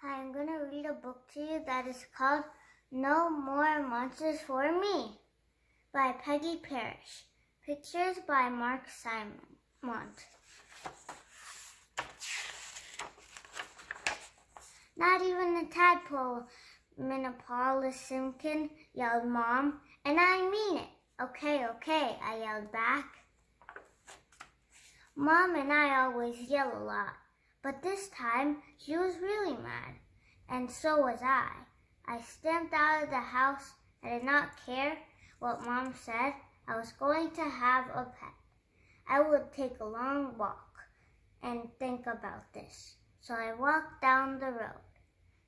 Hi, I'm going to read a book to you that is called No More Monsters for Me by Peggy Parrish. Pictures by Mark Simon. Not even a tadpole, Minneapolis Simpkin, yelled Mom, and I mean it. Okay, I yelled back. Mom and I always yell a lot, but this time she was really mad, and so was I. I stamped out of the house. I did not care what Mom said. I was going to have a pet. I would take a long walk and think about this. So I walked down the road.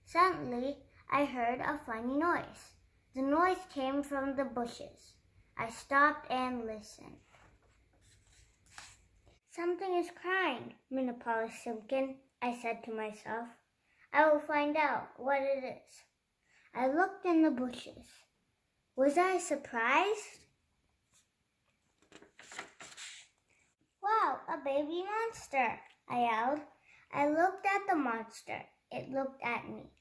Suddenly, I heard a funny noise. The noise came from the bushes. I stopped and listened. Something is crying, Minneapolis Simpkin, I said to myself. I will find out what it is. I looked in the bushes. Was I surprised? Wow, a baby monster, I yelled. I looked at the monster. It looked at me.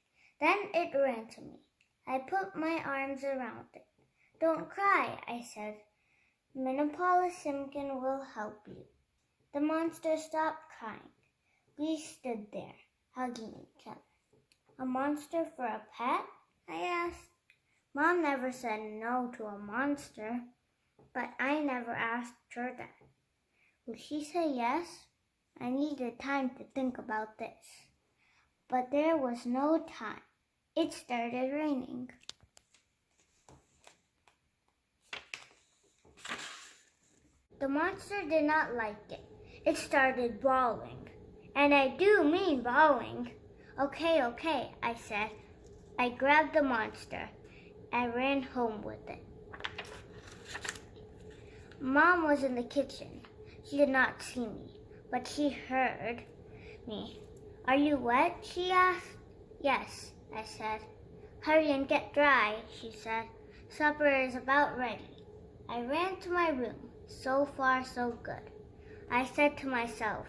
Then it ran to me. I put my arms around it. Don't cry, I said. Minneapolis Simpkin will help you. The monster stopped crying. We stood there, hugging each other. A monster for a pet? I asked. Mom never said no to a monster, but I never asked her that. Will she say yes? I needed time to think about this. But there was no time. It started raining. The monster did not like it. It started bawling. And I do mean bawling. Okay, I said. I grabbed the monster. I ran home with it. Mom was in the kitchen. She did not see me, but she heard me. Are you wet? She asked. Yes, I said. Hurry and get dry, she said. Supper is about ready. I ran to my room. So far, so good. I said to myself,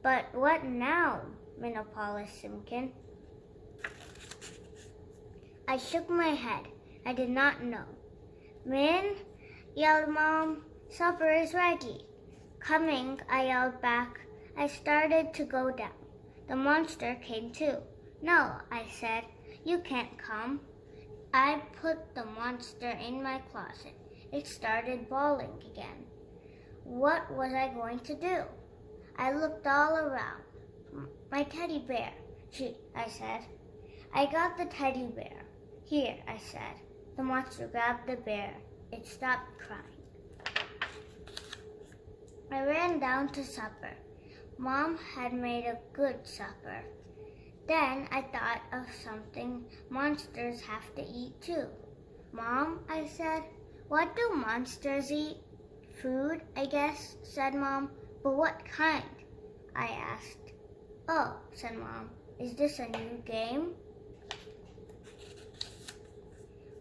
but what now, Minneapolis Simpkin? I shook my head. I did not know. Min, yelled Mom, supper is ready. Coming, I yelled back. I started to go down. The monster came too. No, I said, you can't come. I put the monster in my closet. It started bawling again. What was I going to do? I looked all around. My teddy bear, I said. I got the teddy bear. Here, I said. The monster grabbed the bear. It stopped crying. I ran down to supper. Mom had made a good supper. Then I thought of something monsters have to eat too. Mom, I said, what do monsters eat? Food, I guess, said Mom. But what kind? I asked. Oh, said Mom, is this a new game?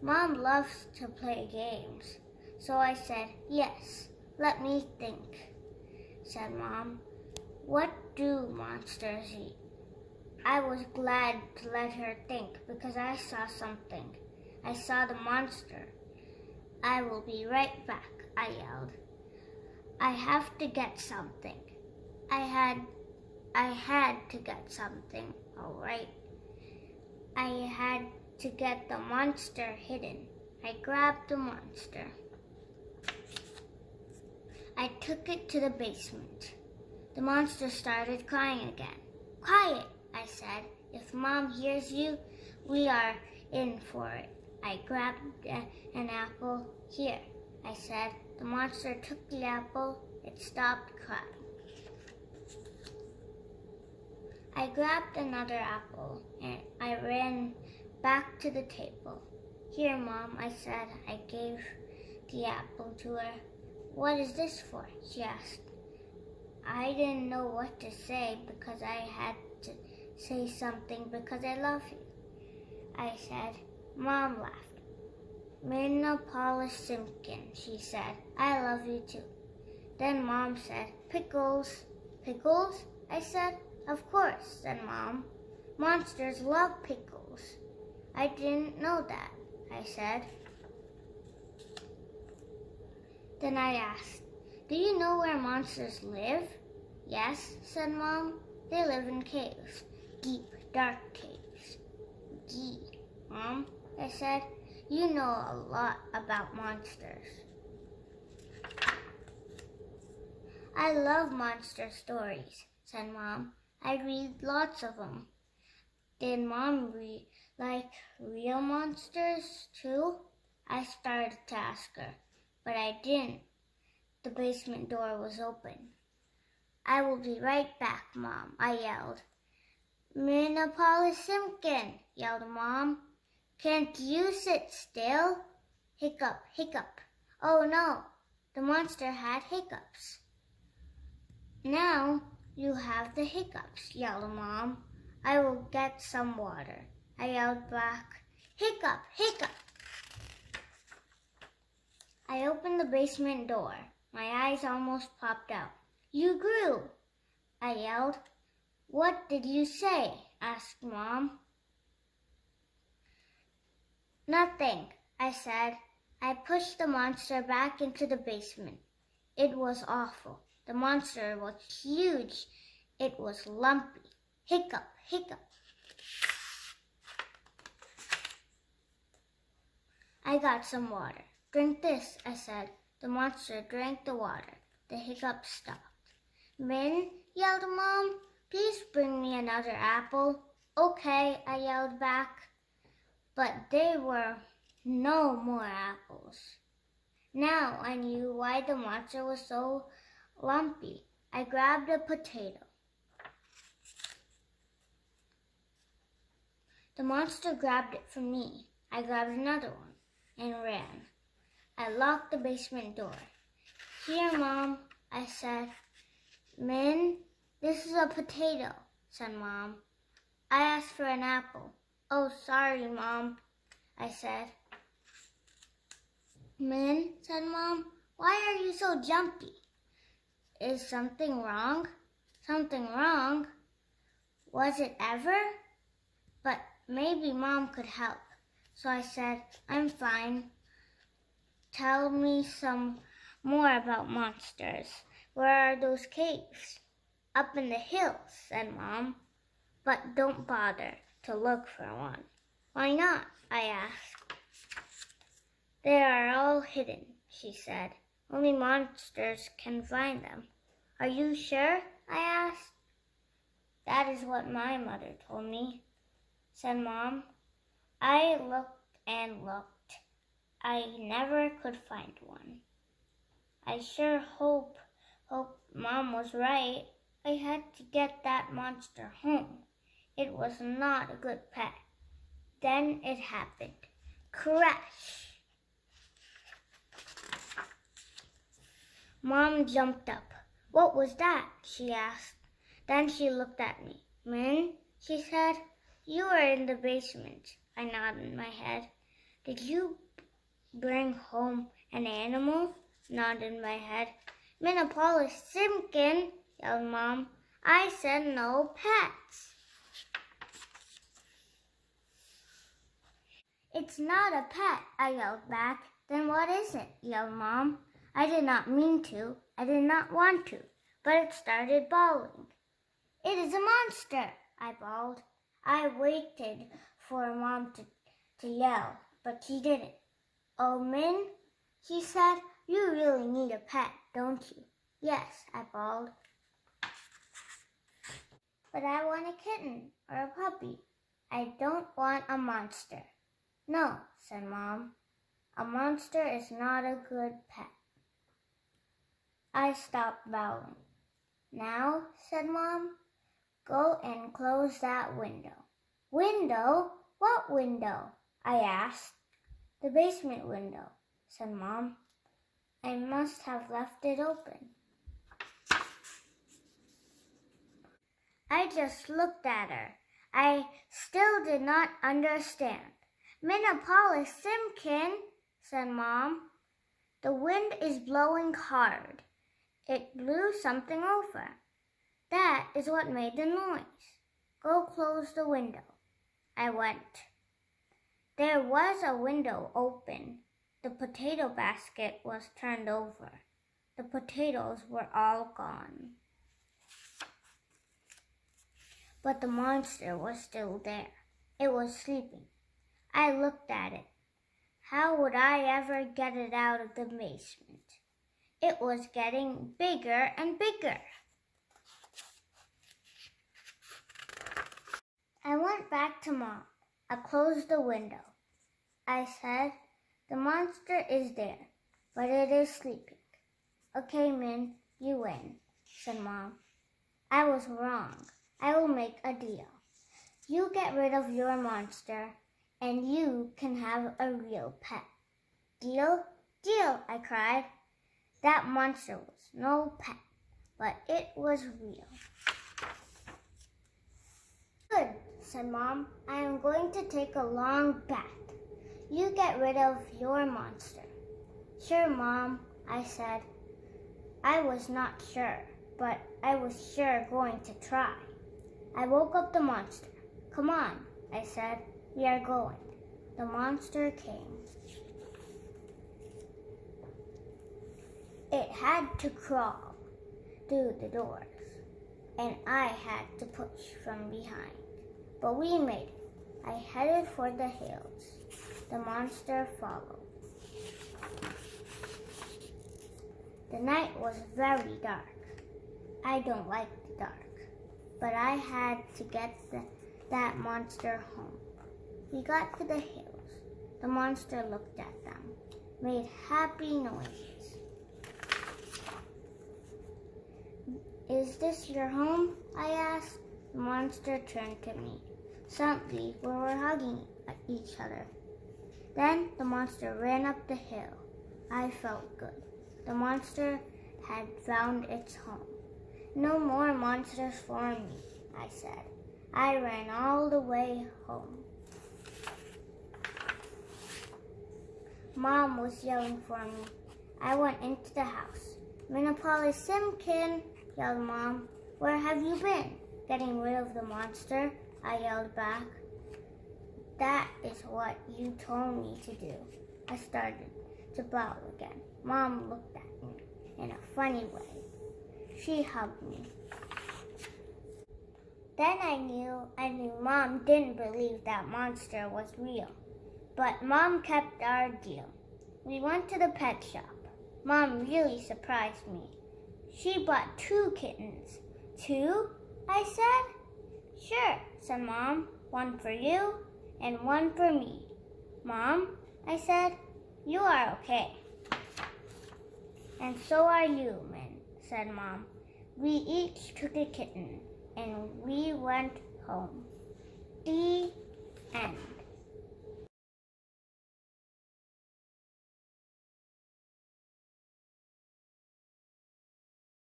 Mom loves to play games. So I said, yes, let me think, said Mom. What do monsters eat? I was glad to let her think because I saw something. I saw the monster. I will be right back, I yelled. I have to get something. I had to get something, all right. I had to get the monster hidden. I grabbed the monster. I took it to the basement. The monster started crying again. Quiet, I said. If Mom hears you, we are in for it. I grabbed an apple. Here, I said. The monster took the apple. It stopped crying. I grabbed another apple and I ran back to the table. Here, Mom, I said. I gave the apple to her. What is this for? She asked. I didn't know what to say because I had to say something because I love you. I said. Mom laughed. Minneapolis Simpkin, she said. I love you too. Then Mom said, pickles. Pickles? I said. Of course, said Mom. Monsters love pickles. I didn't know that, I said. Then I asked, do you know where monsters live? Yes, said Mom. They live in caves, deep, dark caves. Gee, Mom, I said, you know a lot about monsters. I love monster stories, said Mom. I read lots of them. Did Mom like real monsters too? I started to ask her, but I didn't. The basement door was open. I will be right back, Mom, I yelled. Simkin, yelled Mom. Can't you sit still? Hiccup, hiccup. Oh no, the monster had hiccups. Now you have the hiccups, yelled Mom. I will get some water. I yelled back, hiccup, hiccup. I opened the basement door. My eyes almost popped out. You grew, I yelled. What did you say? Asked Mom. Nothing, I said. I pushed the monster back into the basement. It was awful. The monster was huge. It was lumpy. Hiccup, hiccup. I got some water. Drink this, I said. The monster drank the water. The hiccups stopped. Min, yelled Mom, please bring me another apple. Okay, I yelled back. But there were no more apples. Now I knew why the monster was so lumpy. I grabbed a potato. The monster grabbed it from me. I grabbed another one and ran. I locked the basement door. Here, Mom, I said. Min, this is a potato, said Mom. I asked for an apple. Oh, sorry, Mom, I said. Min, said Mom, why are you so jumpy? Is something wrong? Something wrong? Was it ever? But maybe Mom could help. So I said, I'm fine. Tell me some more about monsters. Where are those caves? Up in the hills, said Mom. But don't bother to look for one. Why not? I asked. They are all hidden, she said. Only monsters can find them. Are you sure? I asked. That is what my mother told me, said Mom. I looked and looked. I never could find one. I sure hope Mom was right. I had to get that monster home. It was not a good pet. Then it happened. Crash! Mom jumped up. What was that? She asked. Then she looked at me. Min, she said, you were in the basement. I nodded my head. Did you bring home an animal? Nodded my head. Simkin, yelled Mom. I said no pets. It's not a pet, I yelled back. Then what is it? Yelled Mom. I did not mean to. I did not want to. But it started bawling. It is a monster, I bawled. I waited for Mom to yell, but she didn't. Oh, Min, she said, you really need a pet, don't you? Yes, I bawled. But I want a kitten or a puppy. I don't want a monster. No, said Mom. A monster is not a good pet. I stopped bawling. Now, said Mom, go and close that window. Window? What window? I asked. The basement window, said Mom. I must have left it open. I just looked at her. I still did not understand. Simkin, said Mom. The wind is blowing hard. It blew something over. That is what made the noise. Go close the window. I went. There was a window open. The potato basket was turned over. The potatoes were all gone. But the monster was still there. It was sleeping. I looked at it. How would I ever get it out of the basement? It was getting bigger and bigger. I went back to Mom. I closed the window. I said, the monster is there, but it is sleeping. Okay, Min, you win, said Mom. I was wrong. I will make a deal. You get rid of your monster, and you can have a real pet. Deal? Deal, I cried. That monster was no pet, but it was real. Good, said Mom. I am going to take a long bath. You get rid of your monster. Sure, Mom, I said. I was not sure, but I was sure going to try. I woke up the monster. Come on, I said. We are going. The monster came. It had to crawl through the doors, and I had to push from behind. But we made it. I headed for the hills. The monster followed. The night was very dark. I don't like the dark, but I had to get that monster home. We got to the hills. The monster looked at them, made happy noises. Is this your home? I asked. The monster turned to me. Suddenly, we were hugging each other. Then the monster ran up the hill. I felt good. The monster had found its home. No more monsters for me, I said. I ran all the way home. Mom was yelling for me. I went into the house. Minapali Simkin, yelled Mom. Where have you been? Getting rid of the monster, I yelled back. That is what you told me to do. I started to bawl again. Mom looked at me in a funny way. She hugged me. Then I knew Mom didn't believe that monster was real. But Mom kept our deal. We went to the pet shop. Mom really surprised me. She bought 2 kittens. 2? I said. Sure, said Mom. 1 for you and 1 for me. Mom, I said, you are okay. And so are you, Min, said Mom. We each took a kitten and we went home. The end.